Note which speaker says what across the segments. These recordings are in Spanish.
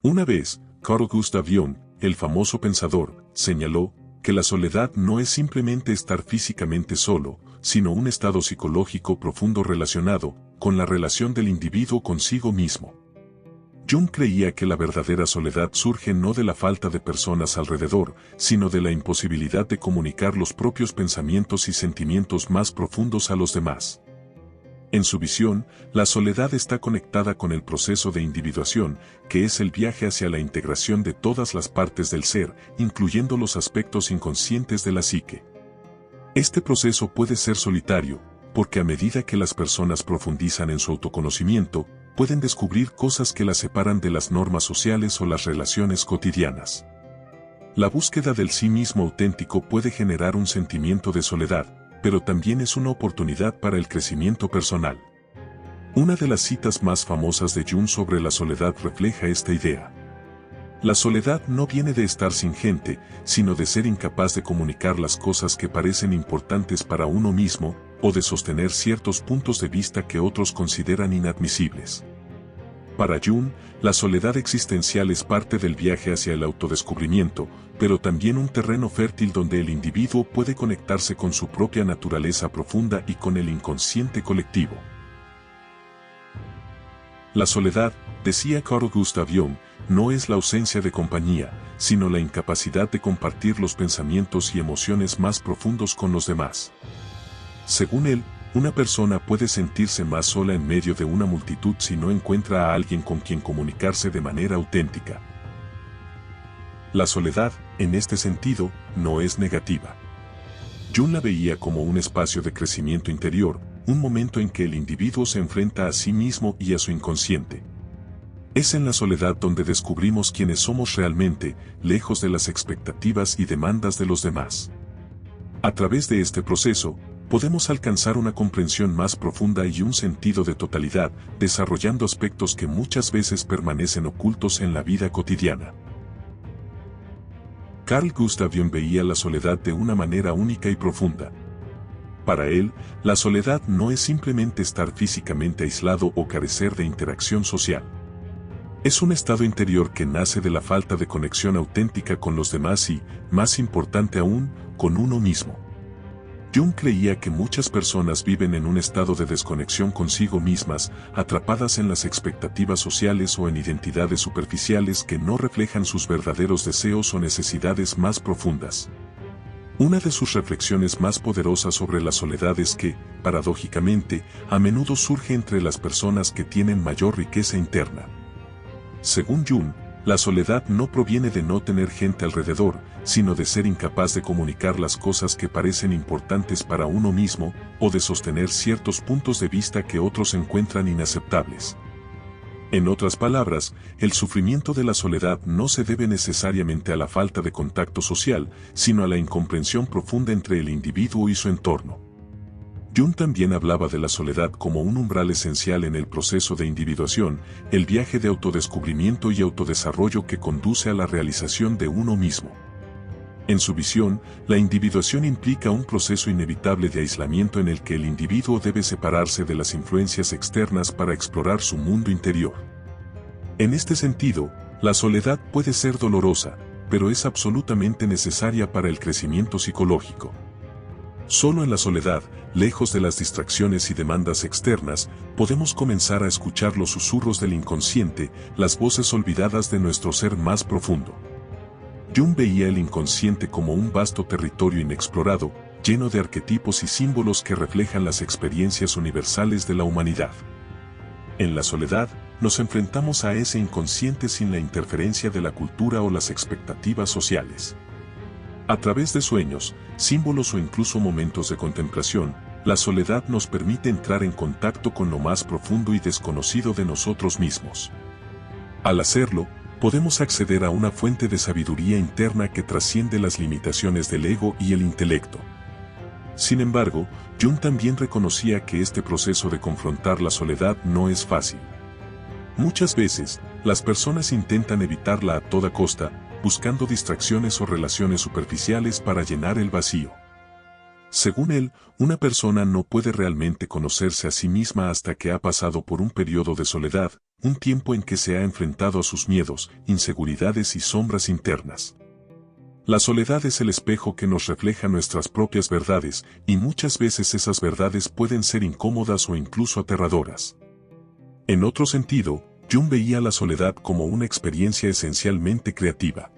Speaker 1: Una vez, Carl Gustav Jung, el famoso pensador, señaló que la soledad no es simplemente estar físicamente solo, sino un estado psicológico profundo relacionado con la relación del individuo consigo mismo. Jung creía que la verdadera soledad surge no de la falta de personas alrededor, sino de la imposibilidad de comunicar los propios pensamientos y sentimientos más profundos a los demás. En su visión, la soledad está conectada con el proceso de individuación, que es el viaje hacia la integración de todas las partes del ser, incluyendo los aspectos inconscientes de la psique. Este proceso puede ser solitario, porque a medida que las personas profundizan en su autoconocimiento, pueden descubrir cosas que las separan de las normas sociales o las relaciones cotidianas. La búsqueda del sí mismo auténtico puede generar un sentimiento de soledad, pero también es una oportunidad para el crecimiento personal. Una de las citas más famosas de Jung sobre la soledad refleja esta idea. La soledad no viene de estar sin gente, sino de ser incapaz de comunicar las cosas que parecen importantes para uno mismo, o de sostener ciertos puntos de vista que otros consideran inadmisibles. Para Jung, la soledad existencial es parte del viaje hacia el autodescubrimiento, pero también un terreno fértil donde el individuo puede conectarse con su propia naturaleza profunda y con el inconsciente colectivo. La soledad, decía Carl Gustav Jung, no es la ausencia de compañía, sino la incapacidad de compartir los pensamientos y emociones más profundos con los demás. Según él, una persona puede sentirse más sola en medio de una multitud si no encuentra a alguien con quien comunicarse de manera auténtica. La soledad, en este sentido, no es negativa. Jung la veía como un espacio de crecimiento interior, un momento en que el individuo se enfrenta a sí mismo y a su inconsciente. Es en la soledad donde descubrimos quiénes somos realmente, lejos de las expectativas y demandas de los demás. A través de este proceso, podemos alcanzar una comprensión más profunda y un sentido de totalidad, desarrollando aspectos que muchas veces permanecen ocultos en la vida cotidiana. Carl Gustav Jung veía la soledad de una manera única y profunda. Para él, la soledad no es simplemente estar físicamente aislado o carecer de interacción social. Es un estado interior que nace de la falta de conexión auténtica con los demás y, más importante aún, con uno mismo. Jung creía que muchas personas viven en un estado de desconexión consigo mismas, atrapadas en las expectativas sociales o en identidades superficiales que no reflejan sus verdaderos deseos o necesidades más profundas. Una de sus reflexiones más poderosas sobre la soledad es que, paradójicamente, a menudo surge entre las personas que tienen mayor riqueza interna. Según Jung, la soledad no proviene de no tener gente alrededor, sino de ser incapaz de comunicar las cosas que parecen importantes para uno mismo, o de sostener ciertos puntos de vista que otros encuentran inaceptables. En otras palabras, el sufrimiento de la soledad no se debe necesariamente a la falta de contacto social, sino a la incomprensión profunda entre el individuo y su entorno. Jung también hablaba de la soledad como un umbral esencial en el proceso de individuación, el viaje de autodescubrimiento y autodesarrollo que conduce a la realización de uno mismo. En su visión, la individuación implica un proceso inevitable de aislamiento en el que el individuo debe separarse de las influencias externas para explorar su mundo interior. En este sentido, la soledad puede ser dolorosa, pero es absolutamente necesaria para el crecimiento psicológico. Solo en la soledad, lejos de las distracciones y demandas externas, podemos comenzar a escuchar los susurros del inconsciente, las voces olvidadas de nuestro ser más profundo. Jung veía el inconsciente como un vasto territorio inexplorado, lleno de arquetipos y símbolos que reflejan las experiencias universales de la humanidad. En la soledad, nos enfrentamos a ese inconsciente sin la interferencia de la cultura o las expectativas sociales. A través de sueños, símbolos o incluso momentos de contemplación, la soledad nos permite entrar en contacto con lo más profundo y desconocido de nosotros mismos. Al hacerlo, podemos acceder a una fuente de sabiduría interna que trasciende las limitaciones del ego y el intelecto. Sin embargo, Jung también reconocía que este proceso de confrontar la soledad no es fácil. Muchas veces, las personas intentan evitarla a toda costa, buscando distracciones o relaciones superficiales para llenar el vacío. Según él, una persona no puede realmente conocerse a sí misma hasta que ha pasado por un periodo de soledad, un tiempo en que se ha enfrentado a sus miedos, inseguridades y sombras internas. La soledad es el espejo que nos refleja nuestras propias verdades, y muchas veces esas verdades pueden ser incómodas o incluso aterradoras. En otro sentido, Jung veía la soledad como una experiencia esencialmente creativa.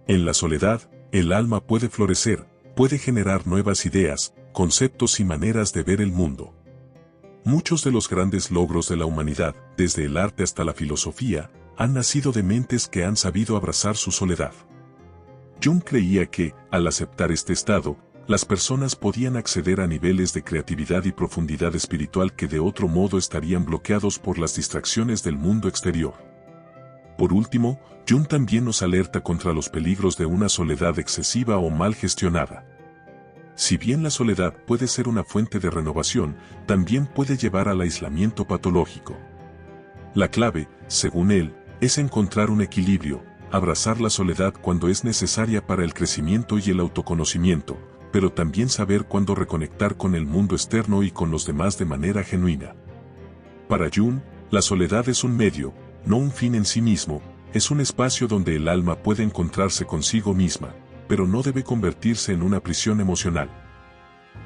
Speaker 1: En la soledad, el alma puede florecer, puede generar nuevas ideas, conceptos y maneras de ver el mundo. Muchos de los grandes logros de la humanidad, desde el arte hasta la filosofía, han nacido de mentes que han sabido abrazar su soledad. Jung creía que, al aceptar este estado, las personas podían acceder a niveles de creatividad y profundidad espiritual que de otro modo estarían bloqueados por las distracciones del mundo exterior. Por último, Jung también nos alerta contra los peligros de una soledad excesiva o mal gestionada. Si bien la soledad puede ser una fuente de renovación, también puede llevar al aislamiento patológico. La clave, según él, es encontrar un equilibrio, abrazar la soledad cuando es necesaria para el crecimiento y el autoconocimiento, pero también saber cuándo reconectar con el mundo externo y con los demás de manera genuina. Para Jung, la soledad es un medio, no un fin en sí mismo, es un espacio donde el alma puede encontrarse consigo misma, pero no debe convertirse en una prisión emocional.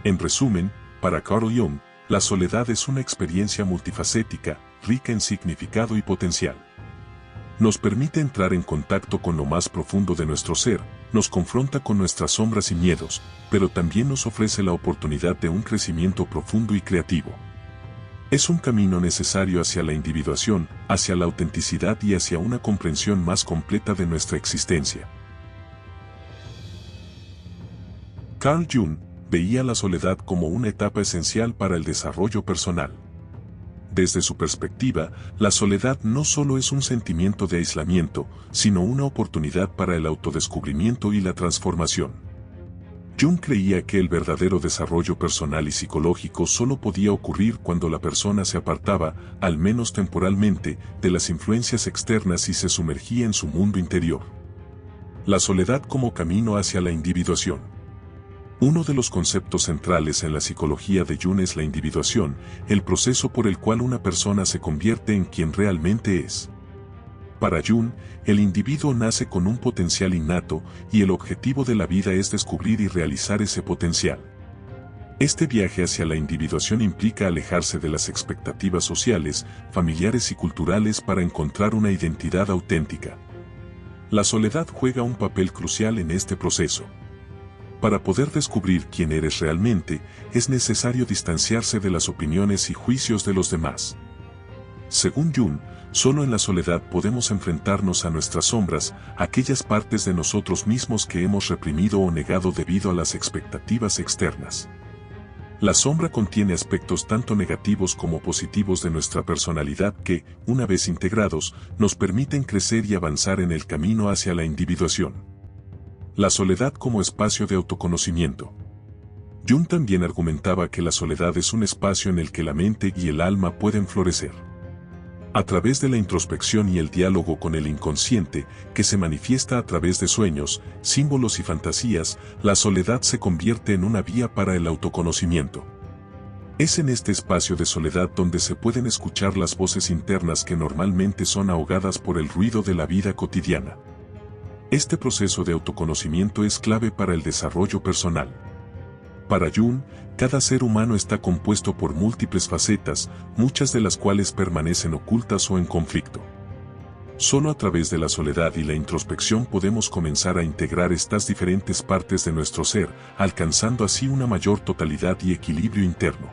Speaker 1: En resumen, para Carl Jung, la soledad es una experiencia multifacética, rica en significado y potencial. Nos permite entrar en contacto con lo más profundo de nuestro ser, nos confronta con nuestras sombras y miedos, pero también nos ofrece la oportunidad de un crecimiento profundo y creativo. Es un camino necesario hacia la individuación, hacia la autenticidad y hacia una comprensión más completa de nuestra existencia. Carl Jung veía la soledad como una etapa esencial para el desarrollo personal. Desde su perspectiva, la soledad no solo es un sentimiento de aislamiento, sino una oportunidad para el autodescubrimiento y la transformación. Jung creía que el verdadero desarrollo personal y psicológico solo podía ocurrir cuando la persona se apartaba, al menos temporalmente, de las influencias externas y se sumergía en su mundo interior. La soledad como camino hacia la individuación. Uno de los conceptos centrales en la psicología de Jung es la individuación, el proceso por el cual una persona se convierte en quien realmente es. Para Jung, el individuo nace con un potencial innato y el objetivo de la vida es descubrir y realizar ese potencial. Este viaje hacia la individuación implica alejarse de las expectativas sociales, familiares y culturales para encontrar una identidad auténtica. La soledad juega un papel crucial en este proceso. Para poder descubrir quién eres realmente, es necesario distanciarse de las opiniones y juicios de los demás. Según Jung, solo en la soledad podemos enfrentarnos a nuestras sombras, aquellas partes de nosotros mismos que hemos reprimido o negado debido a las expectativas externas. La sombra contiene aspectos tanto negativos como positivos de nuestra personalidad que, una vez integrados, nos permiten crecer y avanzar en el camino hacia la individuación. La soledad como espacio de autoconocimiento. Jung también argumentaba que la soledad es un espacio en el que la mente y el alma pueden florecer. A través de la introspección y el diálogo con el inconsciente, que se manifiesta a través de sueños, símbolos y fantasías, la soledad se convierte en una vía para el autoconocimiento. Es en este espacio de soledad donde se pueden escuchar las voces internas que normalmente son ahogadas por el ruido de la vida cotidiana. Este proceso de autoconocimiento es clave para el desarrollo personal. Para Jung, cada ser humano está compuesto por múltiples facetas, muchas de las cuales permanecen ocultas o en conflicto. Solo a través de la soledad y la introspección podemos comenzar a integrar estas diferentes partes de nuestro ser, alcanzando así una mayor totalidad y equilibrio interno.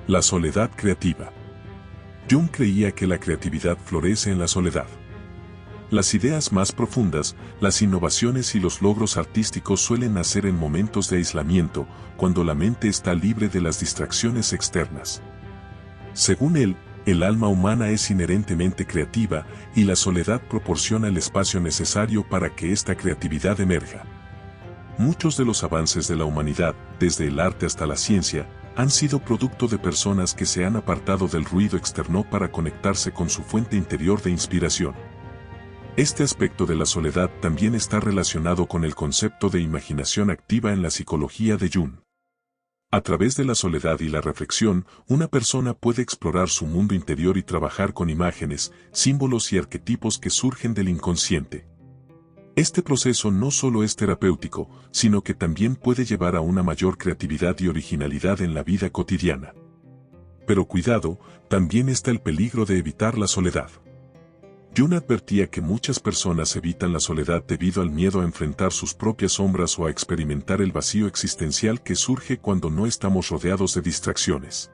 Speaker 1: La soledad creativa. Jung creía que la creatividad florece en la soledad. Las ideas más profundas, las innovaciones y los logros artísticos suelen nacer en momentos de aislamiento, cuando la mente está libre de las distracciones externas. Según él, el alma humana es inherentemente creativa, y la soledad proporciona el espacio necesario para que esta creatividad emerja. Muchos de los avances de la humanidad, desde el arte hasta la ciencia, han sido producto de personas que se han apartado del ruido externo para conectarse con su fuente interior de inspiración. Este aspecto de la soledad también está relacionado con el concepto de imaginación activa en la psicología de Jung. A través de la soledad y la reflexión, una persona puede explorar su mundo interior y trabajar con imágenes, símbolos y arquetipos que surgen del inconsciente. Este proceso no solo es terapéutico, sino que también puede llevar a una mayor creatividad y originalidad en la vida cotidiana. Pero cuidado, también está el peligro de evitar la soledad. Jung advertía que muchas personas evitan la soledad debido al miedo a enfrentar sus propias sombras o a experimentar el vacío existencial que surge cuando no estamos rodeados de distracciones.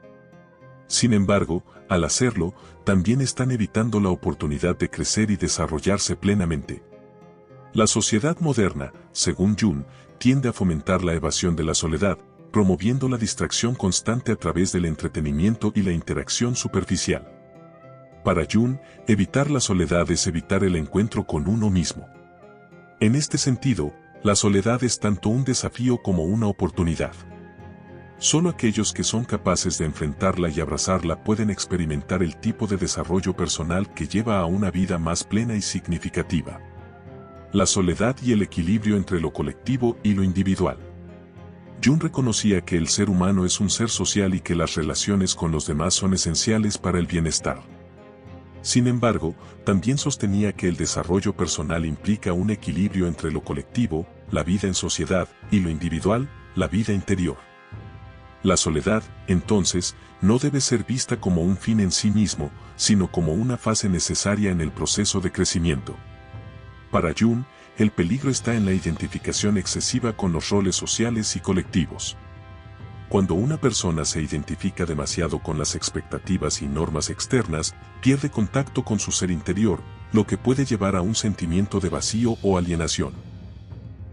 Speaker 1: Sin embargo, al hacerlo, también están evitando la oportunidad de crecer y desarrollarse plenamente. La sociedad moderna, según Jung, tiende a fomentar la evasión de la soledad, promoviendo la distracción constante a través del entretenimiento y la interacción superficial. Para Jung, evitar la soledad es evitar el encuentro con uno mismo. En este sentido, la soledad es tanto un desafío como una oportunidad. Solo aquellos que son capaces de enfrentarla y abrazarla pueden experimentar el tipo de desarrollo personal que lleva a una vida más plena y significativa. La soledad y el equilibrio entre lo colectivo y lo individual. Jung reconocía que el ser humano es un ser social y que las relaciones con los demás son esenciales para el bienestar. Sin embargo, también sostenía que el desarrollo personal implica un equilibrio entre lo colectivo, la vida en sociedad, y lo individual, la vida interior. La soledad, entonces, no debe ser vista como un fin en sí mismo, sino como una fase necesaria en el proceso de crecimiento. Para Jung, el peligro está en la identificación excesiva con los roles sociales y colectivos. Cuando una persona se identifica demasiado con las expectativas y normas externas, pierde contacto con su ser interior, lo que puede llevar a un sentimiento de vacío o alienación.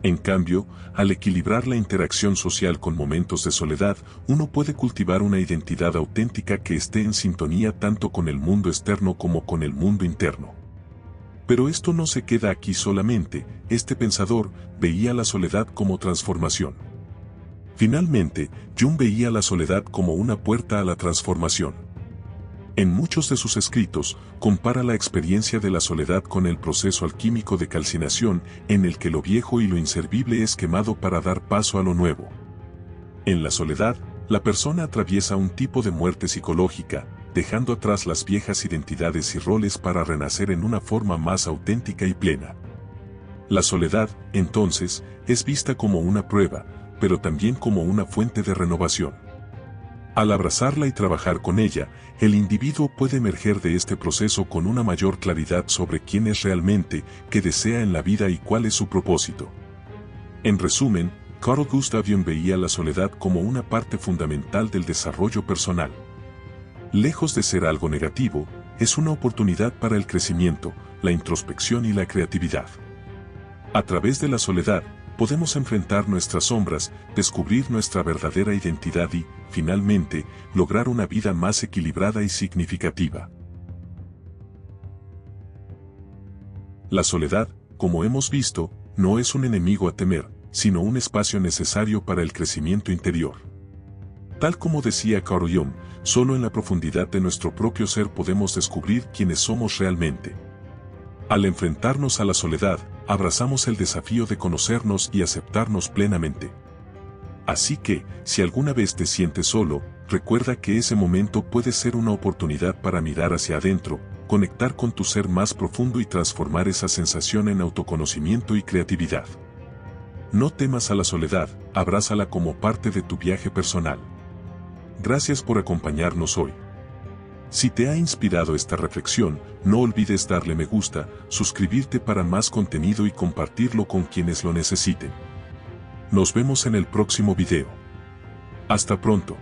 Speaker 1: En cambio, al equilibrar la interacción social con momentos de soledad, uno puede cultivar una identidad auténtica que esté en sintonía tanto con el mundo externo como con el mundo interno. Pero esto no se queda aquí solamente, este pensador veía la soledad como transformación. Finalmente, Jung veía la soledad como una puerta a la transformación. En muchos de sus escritos, compara la experiencia de la soledad con el proceso alquímico de calcinación, en el que lo viejo y lo inservible es quemado para dar paso a lo nuevo. En la soledad, la persona atraviesa un tipo de muerte psicológica, dejando atrás las viejas identidades y roles para renacer en una forma más auténtica y plena. La soledad, entonces, es vista como una prueba, pero también como una fuente de renovación. Al abrazarla y trabajar con ella, el individuo puede emerger de este proceso con una mayor claridad sobre quién es realmente, qué desea en la vida y cuál es su propósito. En resumen, Carl Gustav Jung veía la soledad como una parte fundamental del desarrollo personal. Lejos de ser algo negativo, es una oportunidad para el crecimiento, la introspección y la creatividad. A través de la soledad, podemos enfrentar nuestras sombras, descubrir nuestra verdadera identidad y, finalmente, lograr una vida más equilibrada y significativa. La soledad, como hemos visto, no es un enemigo a temer, sino un espacio necesario para el crecimiento interior. Tal como decía Carl Jung, solo en la profundidad de nuestro propio ser podemos descubrir quiénes somos realmente. Al enfrentarnos a la soledad, abrazamos el desafío de conocernos y aceptarnos plenamente. Así que, si alguna vez te sientes solo, recuerda que ese momento puede ser una oportunidad para mirar hacia adentro, conectar con tu ser más profundo y transformar esa sensación en autoconocimiento y creatividad. No temas a la soledad, abrázala como parte de tu viaje personal. Gracias por acompañarnos hoy. Si te ha inspirado esta reflexión, no olvides darle me gusta, suscribirte para más contenido y compartirlo con quienes lo necesiten. Nos vemos en el próximo video. Hasta pronto.